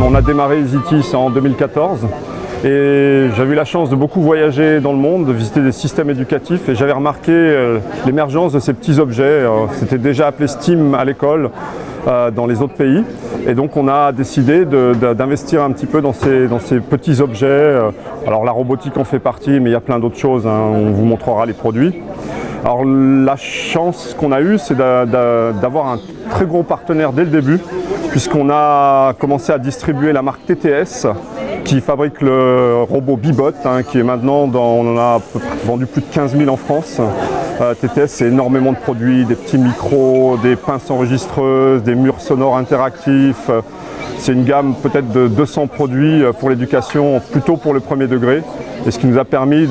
On a démarré EasyTIS en 2014 et j'avais eu la chance de beaucoup voyager dans le monde, de visiter des systèmes éducatifs et j'avais remarqué l'émergence de ces petits objets. C'était déjà appelé STEAM à l'école dans les autres pays et donc on a décidé d'investir un petit peu dans ces petits objets. Alors la robotique en fait partie, mais il y a plein d'autres choses, hein. On vous montrera les produits. Alors la chance qu'on a eue, c'est d'avoir un très gros partenaire dès le début, puisqu'on a commencé à distribuer la marque TTS, qui fabrique le robot Bibot, hein, qui est maintenant, on en a vendu plus de 15 000 en France. TTS, c'est énormément de produits, des petits micros, des pinces enregistreuses, des murs sonores interactifs. C'est une gamme peut-être de 200 produits pour l'éducation, plutôt pour le premier degré. Et ce qui nous a permis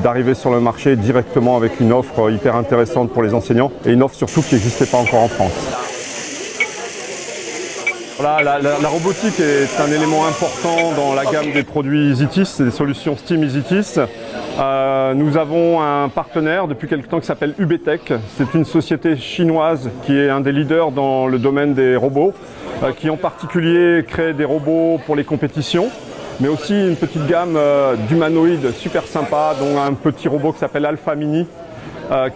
d'arriver sur le marché directement avec une offre hyper intéressante pour les enseignants et une offre surtout qui n'existait pas encore en France. Voilà, la robotique est un élément important dans la gamme des produits EasyTIS, c'est des solutions STEAM EasyTIS. Nous avons un partenaire depuis quelque temps qui s'appelle UBTech. C'est une société chinoise qui est un des leaders dans le domaine des robots, qui en particulier crée des robots pour les compétitions, mais aussi une petite gamme d'humanoïdes super sympa, dont un petit robot qui s'appelle Alpha Mini,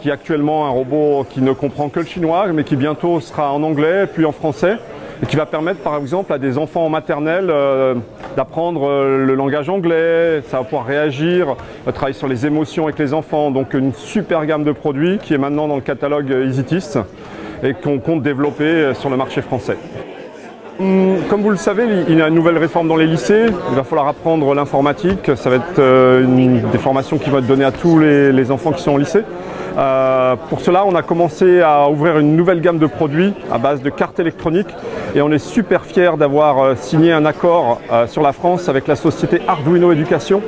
qui est actuellement un robot qui ne comprend que le chinois, mais qui bientôt sera en anglais, puis en français, et qui va permettre par exemple à des enfants en maternelle d'apprendre le langage anglais, ça va pouvoir réagir, travailler sur les émotions avec les enfants, donc une super gamme de produits qui est maintenant dans le catalogue EasyTIS et qu'on compte développer sur le marché français. Comme vous le savez, il y a une nouvelle réforme dans les lycées, il va falloir apprendre l'informatique, ça va être des formations qui vont être données à tous les enfants qui sont au lycée. Pour cela, on a commencé à ouvrir une nouvelle gamme de produits à base de cartes électroniques et on est super fiers d'avoir signé un accord sur la France avec la société Arduino Éducation.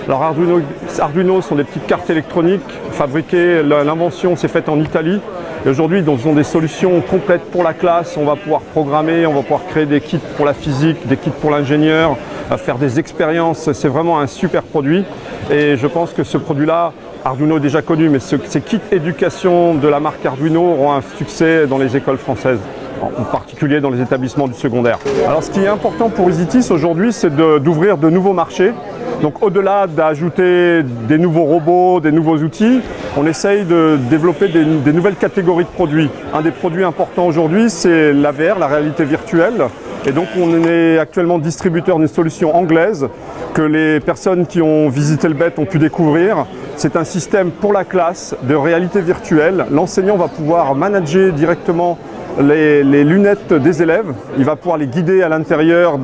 Alors Arduino sont des petites cartes électroniques fabriquées, l'invention s'est faite en Italie. Et aujourd'hui, ils ont des solutions complètes pour la classe. On va pouvoir programmer, on va pouvoir créer des kits pour la physique, des kits pour l'ingénieur, faire des expériences. C'est vraiment un super produit. Et je pense que ce produit-là, Arduino est déjà connu, mais ces kits éducation de la marque Arduino auront un succès dans les écoles françaises, en particulier dans les établissements du secondaire. Alors ce qui est important pour EasyTIS aujourd'hui, c'est d'ouvrir de nouveaux marchés. Donc au-delà d'ajouter des nouveaux robots, des nouveaux outils, on essaye de développer des nouvelles catégories de produits. Un des produits importants aujourd'hui, c'est la VR, la réalité virtuelle. Et donc on est actuellement distributeur d'une solution anglaise que les personnes qui ont visité le BET ont pu découvrir. C'est un système pour la classe de réalité virtuelle. L'enseignant va pouvoir manager directement les lunettes des élèves. Il va pouvoir les guider à l'intérieur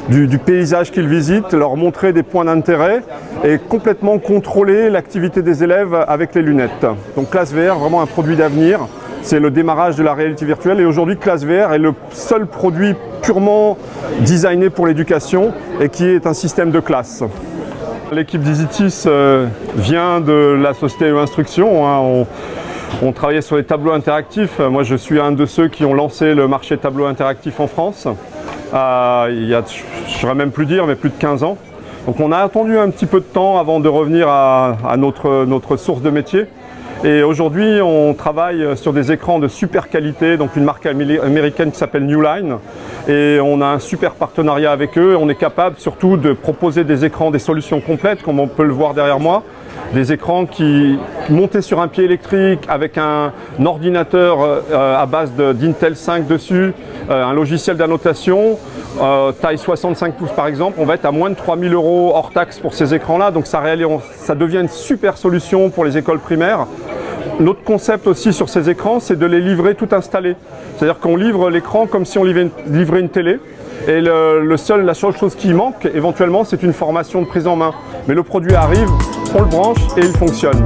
du paysage qu'ils visitent, leur montrer des points d'intérêt et complètement contrôler l'activité des élèves avec les lunettes. Donc ClassVR, vraiment un produit d'avenir. C'est le démarrage de la réalité virtuelle et aujourd'hui ClassVR est le seul produit purement designé pour l'éducation et qui est un système de classe. L'équipe d'EasyTIS vient de la société Instruction, hein. On travaillait sur les tableaux interactifs. Moi je suis un de ceux qui ont lancé le marché tableau interactif en France. Il y a, je ne saurais même plus dire, mais plus de 15 ans. Donc on a attendu un petit peu de temps avant de revenir à notre source de métier. Et aujourd'hui, on travaille sur des écrans de super qualité, donc une marque américaine qui s'appelle Newline. Et on a un super partenariat avec eux. On est capable surtout de proposer des écrans, des solutions complètes, comme on peut le voir derrière moi. Des écrans qui montés sur un pied électrique avec un ordinateur à base d'Intel 5 dessus, un logiciel d'annotation, taille 65 pouces par exemple. On va être à moins de 3 000 € hors taxe pour ces écrans-là. Donc ça devient une super solution pour les écoles primaires. Notre concept aussi sur ces écrans, c'est de les livrer tout installés. C'est-à-dire qu'on livre l'écran comme si on livrait une télé. Et la seule chose qui manque, éventuellement, c'est une formation de prise en main. Mais le produit arrive, on le branche et il fonctionne.